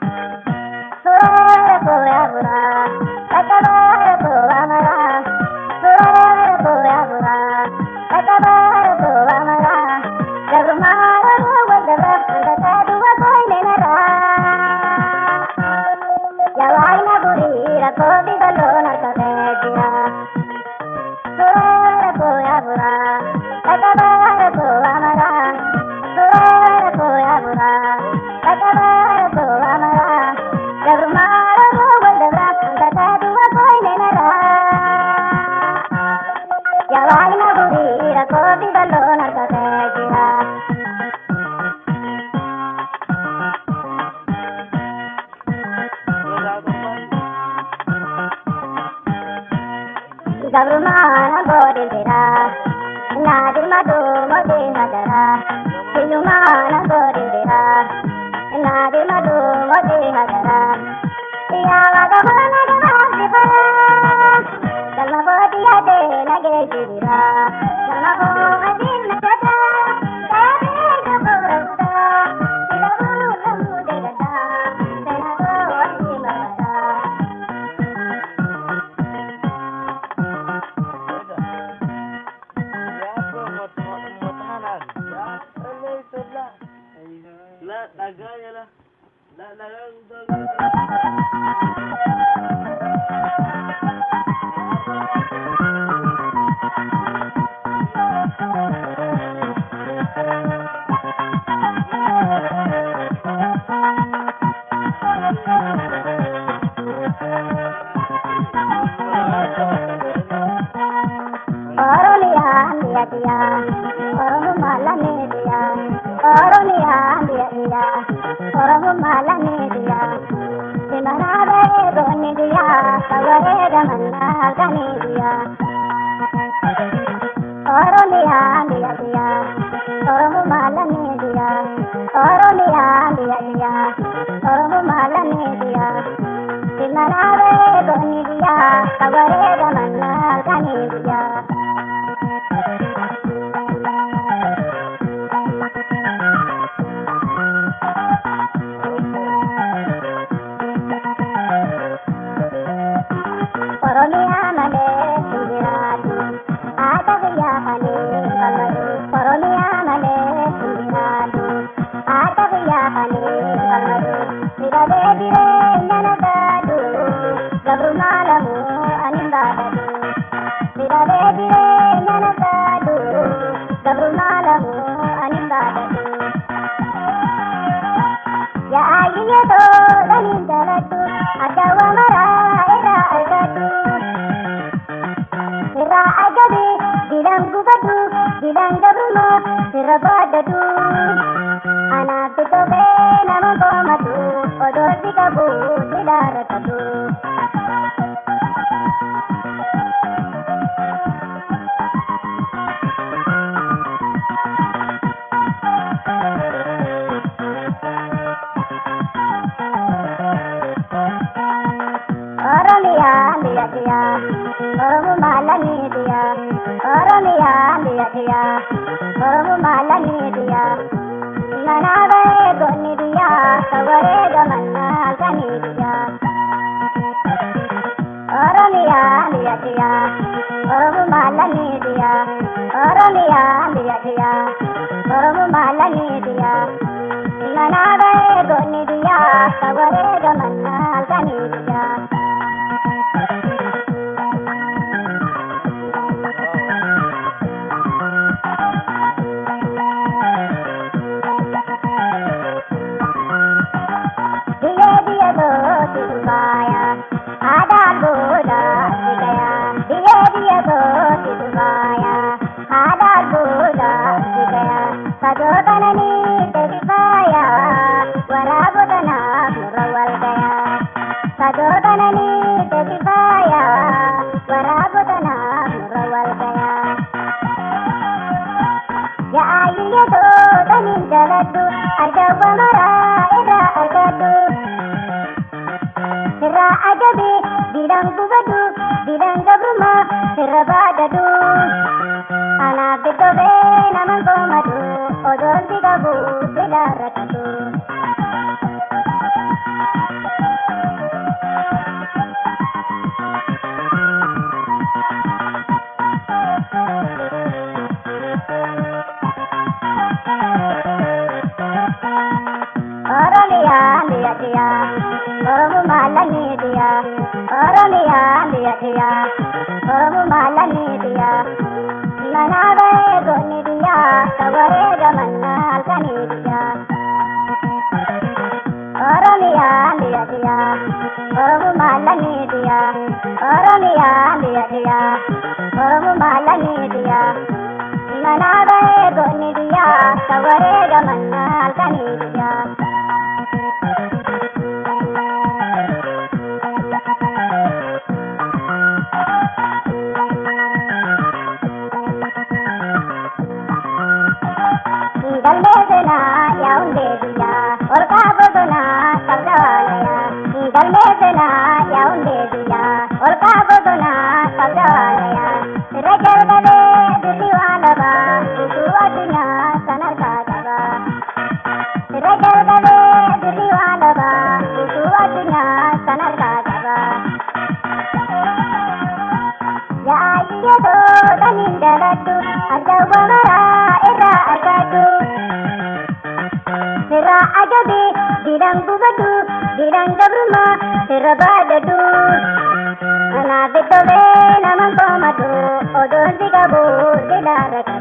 Suraya Pura Pura, Takabara Pura Mara, Suraya Pura Pura, Takabara Pura Mara, Jarumara Wadara, Takadua Koinera, Yawaina Burira Kobi Balona Kadegia, Suraya Pura Pura, Takabara Pura Mara, Suraya Pura Pura, Takabara Pura Mara, Gabrumana Bodhira, Nadirmadu Modihadara, Silumana Bodhira, Nadirmadu Modihadara, Yavagamana Gavasipa, Salmabodiya de Nageshira, Salmabo Adin Nagata, Sayabega Puravuda, Silavu Samudegata, Senago Adimata. biyatiya oromo malani diya oromiya biyatiya oromo malani diya nanabe goni diya taware gamanna alkani diya oromiya biyatiya oromo malani diya oromiya biyatiya oromo malani diya nanabe goni diya taware gamanna alkani diya Dalmedena yaunde diya orka bodona sabdalaya Dalmedena yaunde diya orka bodona sabdalaya Rajal gade dilwala ba usuwadina sanarka jaba Rajal gade dilwala ba usuwadina sanarka jaba Ya yedo danindalatu adawara era agadu Sira agade dirang bubadu dirang dabruma sira badadu ana betove namang komadu odon digabo dilaraka